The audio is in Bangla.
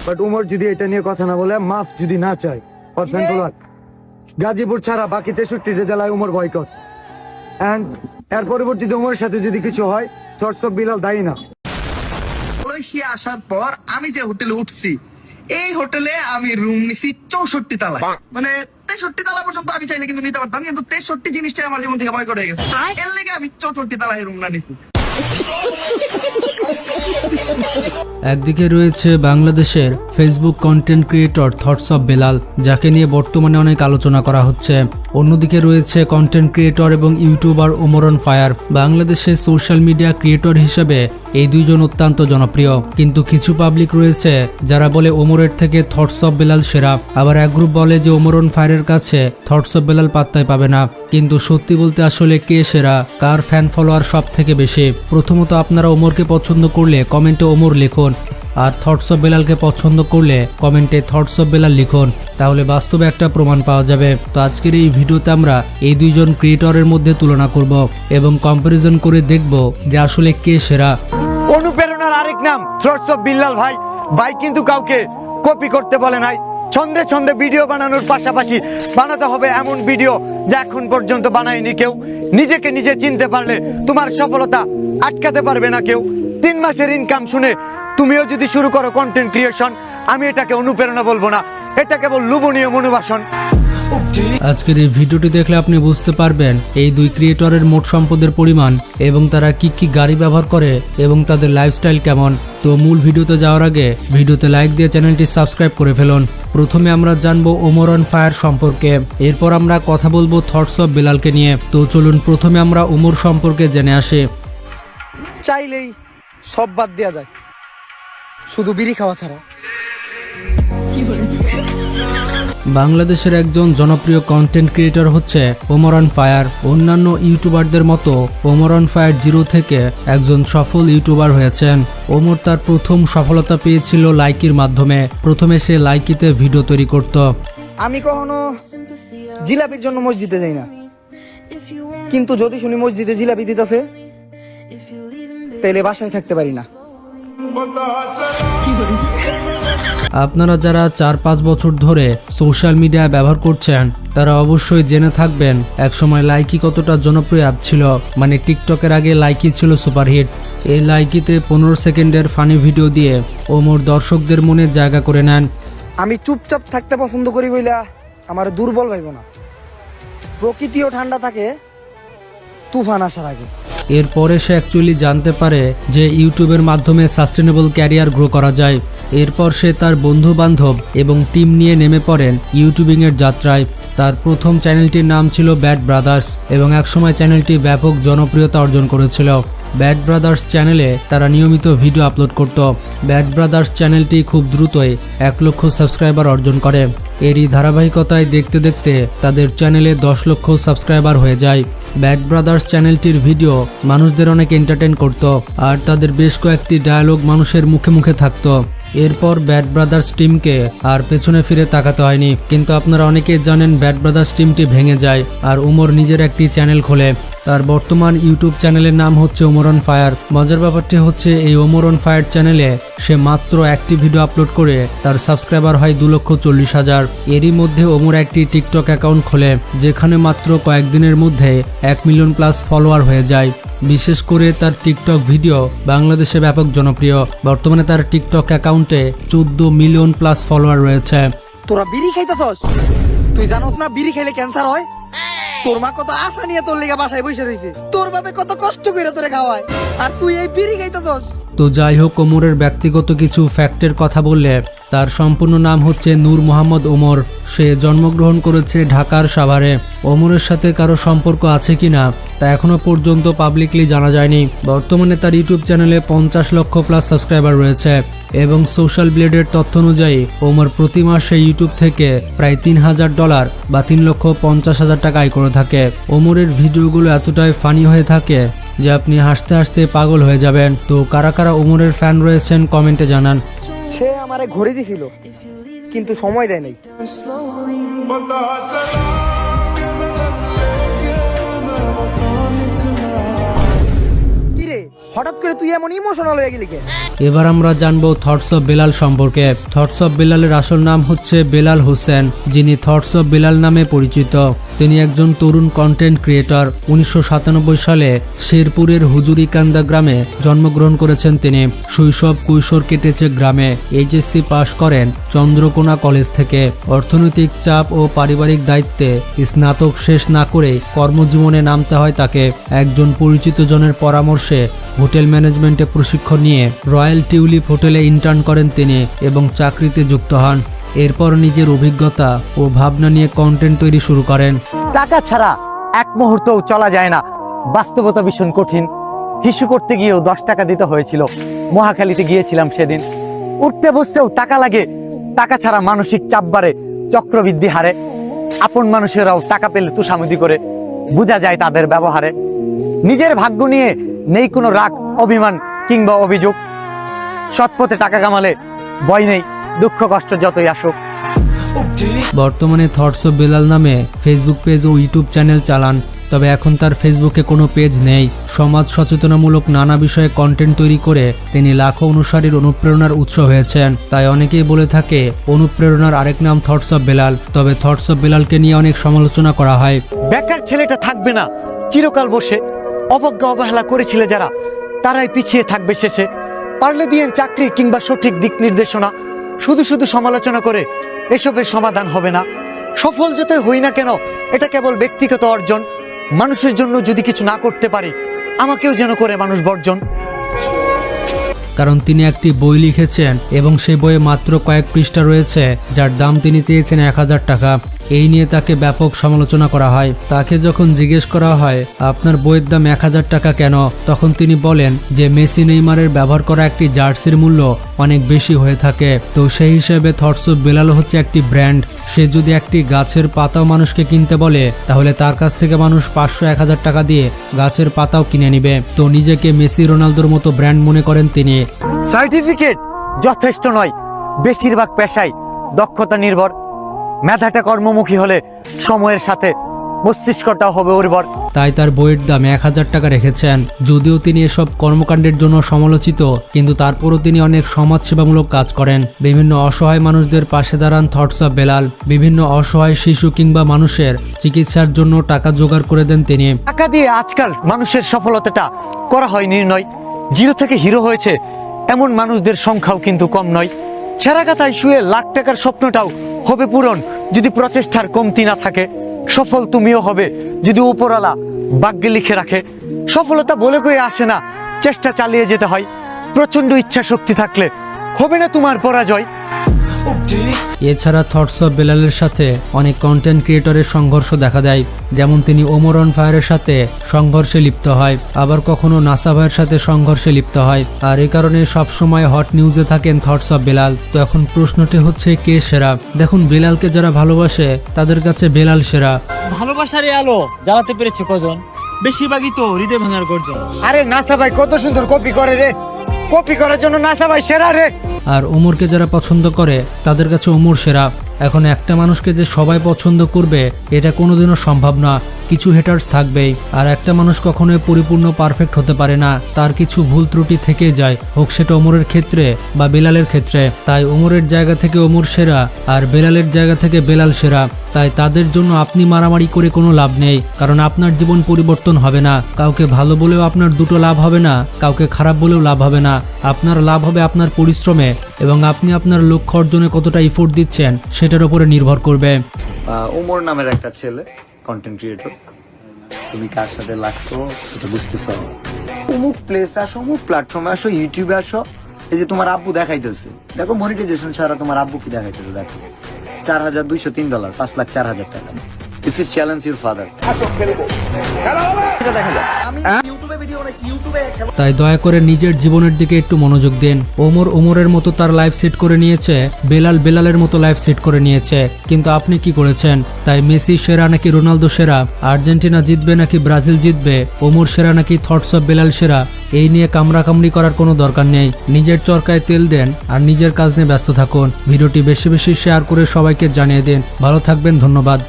বাট উমর যদি এটা নিয়ে কথা না বলে, মাফ যদি না চায়, ওর ফ্যান ফলোয়ার গাজীপুর ছাড়া বাকি 63 জেলায় উমর বয়কট। এন্ড এর পরবর্তীতে উমরের সাথে যদি কিছু হয়, থটস অফ বিলাল দায়ী না। মালয়েশিয়া আসার পর আমি যে হোটেলে উঠছি, এই হোটেলে আমি রুম নিছি 64 তালা, মানে 63 তালা পর্যন্ত আমি চাইলে কিন্তু নিতে পারতাম, কিন্তু 63 জিনিসটাই আমার জীবন থেকে বয়কট হয়ে গেছে। এর লেগে আমি 64 তালায় রুম না নিছি। একদিকে রয়েছে বাংলাদেশের Facebook content creator thoughts of Belal, যাকে নিয়ে বর্তমানে অনেক আলোচনা করা হচ্ছে। অন্যদিকে রয়েছে কন্টেন্ট ক্রিয়েটর এবং ইউটিউবার ওমর অন ফায়ার। বাংলাদেশের সোশ্যাল মিডিয়া ক্রিয়েটর হিসেবে এই দুইজন অত্যন্ত জনপ্রিয়, কিন্তু কিছু পাবলিক রয়েছে যারা বলে ওমরের থেকে থটস অফ বেলাল সেরা। আবার এক গ্রুপ বলে যে ওমর অন ফায়ারের কাছে থটস অফ বেলাল পাত্তাই পাবে না। কিন্তু সত্যি বলতে আসলে কে সেরা, কার ফ্যান ফলোয়ার সব থেকে বেশি? প্রথমত আপনারা ওমরকে পছন্দ করলে কমেন্টে ওমর লিখুন, আর থটস অফ বেলালকে পছন্দ করলে কমেন্টে থটস অফ বেলাল লিখুন, তাহলে বাস্তবে একটা প্রমাণ পাওয়া যাবে। তো আজকের এই ভিডিওতে আমরা এই দুইজন ক্রিয়েটরের মধ্যে তুলনা করব এবং কম্পারিজন করে দেখব যে আসলে কে সেরা। অনুপ্রেরণার আরেক নাম থটস অফ বিল্লাল ভাই। ভাই কিন্তু কাউকে কপি করতে বলে নাই। ছন্দে ছন্দে ভিডিও বানানোর পাশাপাশি বানাতে হবে এমন ভিডিও যা এখন পর্যন্ত বানায়নি কেউ। নিজেকে নিজে চিনতে পারলে তোমার সফলতা আটকাতে পারবে না কেউ। 3 মাসের ইনকাম শুনে তুমিও যদি শুরু করো কন্টেন্ট ক্রিয়েশন, আমি এটাকে অনুপ্রেরণা বলবো না, এটা কেবল লোভনীয় মনোবাসন। আজকের এই ভিডিওটি দেখলে আপনি বুঝতে পারবেন এই দুই ক্রিয়েটরের মোট সম্পদের পরিমাণ এবং তারা কি কি গাড়ি ব্যবহার করে এবং তাদের লাইফস্টাইল কেমন। তো মূল ভিডিওতে যাওয়ার আগে ভিডিওতে লাইক দিয়ে চ্যানেলটি সাবস্ক্রাইব করে ফেলুন। প্রথমে আমরা জানবো ওমর অন ফায়ার সম্পর্কে, এরপর আমরা কথা বলবো থটস অফ বেলালকে নিয়ে। তো চলুন প্রথমে আমরা ওমর সম্পর্কে জেনে আসি। চাইলেই সব বাদ দেওয়া যায়, শুধু বিড়ি খাওয়া ছাড়া। বাংলাদেশের একজন জনপ্রিয় কন্টেন্ট ক্রিয়েটর হচ্ছে ওমর অন ফায়ার। অন্যান্য ইউটিউবারদের মতো ওমর অন ফায়ার 0 থেকে একজন সফল ইউটিউবার হয়েছেন। ওমর তার প্রথম সফলতা পেয়েছিল লাইকির মাধ্যমে। প্রথমে সে লাইকিতে ভিডিও তৈরি করত। আমি কখনো জিলাপির জন্য মসজিদে যাই না, কিন্তু যদি শুনি মসজিদে জিলাপি দিতেছে, তাহলে বাসায় থাকতে পারি না। আপনারা যারা 4-5 বছর ধরে সোশ্যাল মিডিয়া ব্যবহার করছেন তারা অবশ্যই জেনে থাকবেন একসময় লাইকি কতটা জনপ্রিয় অ্যাপ ছিল। মানে টিকটকের আগে লাইকি ছিল সুপারহিট। এই লাইকিতে 15 সেকেন্ডের ফানি ভিডিও দিয়ে ওমর দর্শকদের মনে জায়গা করে নেন। আমি চুপচাপ থাকতে পছন্দ করি বইলা আমার দুর্বল ভাইব না। প্রকৃতিও ঠান্ডা থাকে তুফান আসার আগে। এরপরে সে অ্যাকচুয়ালি জানতে পারে যে ইউটিউবের মাধ্যমে সাস্টেনেবল ক্যারিয়ার গ্রো করা যায়। এরপর সে তার বন্ধু বান্ধব এবং টিম নিয়ে নেমে পড়েন ইউটিউবিংয়ের যাত্রায়। তার প্রথম চ্যানেলটির নাম ছিল ব্যাড ব্রাদার্স এবং একসময় চ্যানেলটি ব্যাপক জনপ্রিয়তা অর্জন করেছিল। ব্যাড ব্রাদার্স চ্যানেলে তারা নিয়মিত ভিডিও আপলোড করত। ব্যাড ব্রাদার্স চ্যানেলটি খুব দ্রুতই 1 লক্ষ সাবস্ক্রাইবার অর্জন করে। এরই ধারাবাহিকতায় দেখতে দেখতে তাদের চ্যানেলে 10 লক্ষ সাবস্ক্রাইবার হয়ে যায়। ব্যাড ব্রাদার্স চ্যানেলটির ভিডিও মানুষদের অনেক এন্টারটেইন করত, আর তাদের বেশ কয়েকটি ডায়ালগ মানুষের মুখে মুখে থাকতো। এরপর ব্যাড ব্রাদার্স টিমকে আর পেছনে ফিরে তাকাতে হয়নি। কিন্তু আপনারা অনেকেই জানেন ব্যাড ব্রাদার্স টিমটি ভেঙে যায় আর ওমর নিজের একটি চ্যানেল খোলে। তার বর্তমান ইউটিউব চ্যানেলের নাম হচ্ছে ওমর অন ফায়ার। মজার ব্যাপারটি হচ্ছে এই ওমর অন ফায়ার চ্যানেলে সে মাত্র একটি ভিডিও আপলোড করে তার সাবস্ক্রাইবার হয় 2,40,000। এরই মধ্যে ওমর একটি টিকটক অ্যাকাউন্ট খোলে, যেখানে মাত্র কয়েকদিনের মধ্যে 1 মিলিয়ন প্লাস ফলোয়ার হয়ে যায়। বিশেষ করে তার টিকটক ভিডিও বাংলাদেশে ব্যাপক জনপ্রিয়। বর্তমানে তার টিকটক অ্যাকাউন্টে 14 মিলিয়ন প্লাস ফলোয়ার রয়েছে। তোরা বিড়ি খাইতেছস? তুই জানোস না বিড়ি খাইলে ক্যান্সার হয়? তোর মা কত আশা নিয়ে তোর লেগে বাসায় বসে রয়েছে, তোর বাপে কত কষ্ট করে তোরে খাওয়ায়, আর তুই এই বিড়ি খাইতেছস। তো যাই হোক, ওমরের ব্যক্তিগত কিছু ফ্যাক্টের কথা বললে, তার সম্পূর্ণ নাম হচ্ছে নূর মোহাম্মদ ওমর। সে জন্মগ্রহণ করেছে ঢাকার সাভারে। ওমরের সাথে কারো সম্পর্ক আছে কিনা তা এখনো পর্যন্ত পাবলিকলি জানা যায়নি। বর্তমানে তার ইউটিউব চ্যানেলে 50 লক্ষ প্লাস সাবস্ক্রাইবার রয়েছে এবং সোশ্যাল ব্লেডের তথ্য অনুযায়ী ওমর প্রতি মাসে ইউটিউব থেকে প্রায় $3,000 বা 3,50,000 টাকা আয় করে থাকে। ওমরের ভিডিওগুলো এতটাই ফানি হয়ে থাকে যে আপনি হাসতে হাসতে পাগল হয়ে যাবেন। তো কারা কারা ওমরের ফ্যান রয়েছেন কমেন্টে জানান। সে আমারে ঘড়ি দিছিল, কিন্তু সময় দেয় নাই। কিরে, হঠাৎ করে তুই এমন ইমোশনাল হয়ে গেলি কে? এবার আমরা জানবো থটস অফ বেলাল সম্পর্কে। থটস অফ বেলালের আসল নাম হচ্ছে বেলাল হোসেন, যিনি থটস অফ বেলাল নামে পরিচিত। তিনি একজন তরুণ কন্টেন্ট ক্রিয়েটর। 1997 সালে শেরপুরের হুজুরিকান্দা গ্রামে জন্মগ্রহণ করেছেন তিনি। শৈশব কৈশোর কেটেছে গ্রামে। এইচএসসি পাশ করেন চন্দ্রকোনা কলেজ থেকে। অর্থনৈতিক চাপ ও পারিবারিক দায়িত্বে স্নাতক শেষ না করে কর্মজীবনে নামতে হয় তাকে। একজন পরিচিত জনের পরামর্শে হোটেল ম্যানেজমেন্টে প্রশিক্ষণ নিয়ে রয়্যাল টিউলিপ হোটেলে ইন্টার্ন করেন তিনি এবং চাকরিতে যুক্ত হন। এরপর নিজের অভিজ্ঞতা ও ভাবনা নিয়ে কন্টেন্ট তৈরি শুরু করেন। টাকা ছাড়া এক মুহূর্তও চলা যায় না, বাস্তবতা ভীষণ কঠিন। হিসু করতে গিয়েও 10 টাকা দিতে হয়েছিল। মহাখালীতে গিয়েছিলাম সেদিন, উঠতে বসতেও টাকা লাগে। টাকা ছাড়া মানসিক চাপ বাড়ে, চক্রবৃদ্ধি হারে। আপন মানুষেরাও টাকা পেলে তুষামুদি করে, বোঝা যায় তাদের ব্যবহারে। নিজের ভাগ্য নিয়ে নেই কোনো রাগ, অভিমান কিংবা অভিযোগ। সৎপথে টাকা কামালে ভয় নেই, দুঃখ কষ্ট যতই আসুক। বর্তমানে থটস অফ বেলাল নামে ফেসবুক পেজ ও ইউটিউব চ্যানেল চালান। তবে এখন তার ফেসবুকে কোনো পেজ নেই। সমাজ সচেতনামূলক নানা বিষয়ে কন্টেন্ট তৈরি করে তিনি লাখো অনুসারীর অনুপ্রেরণার উৎস হয়েছেন। তাই অনেকেই বলে থাকে অনুপ্রেরণার আরেক নাম থটস অফ বেলাল। তবে থটস অফ বেলালকে নিয়ে অনেক সমালোচনা করা হয়। বেকার ছেলেটা থাকবে না চিরকাল বসে। অবজ্ঞা অবহেলা করেছিলে যারা, তারাই পিছিয়ে থাকবে শেষে। পারলে দিয়েন চাকরি কিংবা সঠিক দিক নির্দেশনা। শুধু শুধু সমালোচনা করে এসবের সমাধান হবে না। সফল যতই হই না কেন, এটা কেবল ব্যক্তিগত অর্জন। মানুষের জন্য যদি কিছু না করতে পারি, আমাকেও যেন করে মানুষ বর্জন। কারণ তিনি একটি বই লিখেছেন এবং সেই বইয়ে মাত্র কয়েক পৃষ্ঠা রয়েছে, যার দাম তিনি চেয়েছেন 1000 টাকা। এই নিয়ে তাকে ব্যাপক সমালোচনা করা হয়। তাকে যখন জিজ্ঞেস করা হয় আপনার বইয়ের দাম 1000 টাকা কেন, তখন তিনি বলেন যে মেসি নেইমারের ব্যবহার করা একটি জার্সির মূল্য অনেক বেশি হয়ে থাকে। তো সেই হিসেবে থটস অফ বেলাল হচ্ছে একটি ব্র্যান্ড। সে যদি একটি গাছের পাতাও মানুষকে কিনতে বলে, তাহলে তার কাছ থেকে মানুষ 500-1000 টাকা দিয়ে গাছের পাতাও কিনে নিবে। তো নিজেকে মেসি রোনালদোর মতো ব্র্যান্ড মনে করেন তিনি। সার্টিফিকেট যথেষ্ট নয়, বেশিরভাগ পেশায় দক্ষতা নির্ভর। মেধাটা কর্মমুখী হলে সময়ের সাথে মস্তিষ্কটাও হবে উর্বর। তাই তার বইয়ের দাম 1000 টাকা রেখেছেন। যদিও তিনি এসব কর্মকাণ্ডের জন্য সমালোচিত, কিন্তু তারপরও তিনি অনেক সমাজসেবামূলক কাজ করেন। বিভিন্ন অসহায় মানুষদের পাশে দাঁড়ান থটস অফ বেলাল। বিভিন্ন অসহায় শিশু কিংবা মানুষের চিকিৎসার জন্য টাকা জোগাড় করে দেন তিনি। টাকা দিয়ে আজকাল মানুষের সফলতাটা করা হয় নির্ণয়। জিরো থেকে হিরো হয়েছে এমন মানুষদের সংখ্যাও কিন্তু কম নয়। ছেঁড়া কাতায় শুয়ে লাখ টাকার স্বপ্নটাও হবে পূরণ যদি প্রচেষ্টার কমতি না থাকে। সফল তুমিও হবে যদি উপরওয়ালা ভাগ্যে লিখে রাখে। সফলতা বলে কয়ে আসে না, চেষ্টা চালিয়ে যেতে হয়। প্রচন্ড ইচ্ছা শক্তি থাকলে হবে না তোমার পরাজয়। এছাড়া থটস অফ বেলালের সাথে অনেক কন্টেন্ট ক্রিয়েটরের সংঘর্ষ দেখা দেয়। যেমন তিনি ওমর অন ফায়ারের সাথে সংঘর্ষে লিপ্ত হয়, আবার কখনো নাসা ভাইয়ের সাথে সংঘর্ষে লিপ্ত হয়। আর এই কারণে সবসময় হট নিউজে থাকেন থটস অফ বেলাল। তো এখন প্রশ্নটি হচ্ছে কে সেরা? দেখুন, বেলালকে যারা ভালোবাসে তাদের কাছে বেলাল সেরা। ভালোবাসার এই আলো জ্বালাতে পেরেছে কজন? বেশিরভাগই তো হৃদয় ভাঙার গর্জন। আরে নাসা ভাই কত সুন্দর কপি করে রে, কপি করার জন্য নাসা ভাই সেরা রে। আর ওমরকে যারা পছন্দ করে তাদের কাছে ওমর সেরা। এখন একটা মানুষকে যে সবাই পছন্দ করবে এটা কোনোদিনও সম্ভব না। কিছু হেটার্স থাকবেই। আর একটা মানুষ কখনোই পরিপূর্ণ পারফেক্ট হতে পারে না, তার কিছু ভুল ত্রুটি থেকে যায়, হোক সেটা ওমরের ক্ষেত্রে বা বেলালের ক্ষেত্রে। তাই ওমরের জায়গা থেকে ওমর সেরা আর বেলালের জায়গা থেকে বেলাল সেরা। তাই তাদের জন্য আপনি মারামারি করে কোনো লাভ নেই, কারণ আপনার জীবন পরিবর্তন হবে না। কাউকে ভালো বলেও আপনার দুটো লাভ হবে না, কাউকে খারাপ বলেও লাভ হবে না। আপনার লাভ হবে আপনার পরিশ্রমে এবং আপনি আপনার লক্ষ্য অর্জনে কতটা এফোর্ট দিচ্ছেন সেটার উপরে নির্ভর করবে। ওমর নামের একটা ছেলে কন্টেন্ট ক্রিয়েটর। তুমি কার সাথে লাগছো এটা বুঝতেছো? অমুক প্লেস আসো, অমুক প্ল্যাটফর্মে আসো, ইউটিউবে আসো। এই যে তোমার আব্বু দেখাইতেছে, দেখো মনিটাইজেশন ছাড়া তোমার আব্বু কি দেখাইতেছে, দেখো $4203, $5,04,000 টাকা। This is challenge your father. আমি ইউটিউবে ভিডিও বানাই, ইউটিউবে খেলা। তাই দয়া করে নিজের জীবনের দিকে একটু মনোযোগ দিন। ওমর ওমরের মতো তার লাইফ সেট করে নিয়েছে, বেলাল বেলালের মতো লাইফ সেট করে নিয়েছে, কিন্তু আপনি কি করেছেন? তাই মেসি সেরা নাকি রোনালদো সেরা, আর্জেন্টিনা জিতবে নাকি ব্রাজিল জিতবে, ওমর সেরা নাকি থটস অফ বেলাল সেরা, এই নিয়ে কামড়াকামড়ি করার কোনো দরকার নেই। নিজের চরকায় তেল দেন আর নিজের কাজ নিয়ে ব্যস্ত থাকুন। ভিডিওটি বেশি বেশি শেয়ার করে সবাইকে জানিয়ে দিন। ভালো থাকবেন, ধন্যবাদ।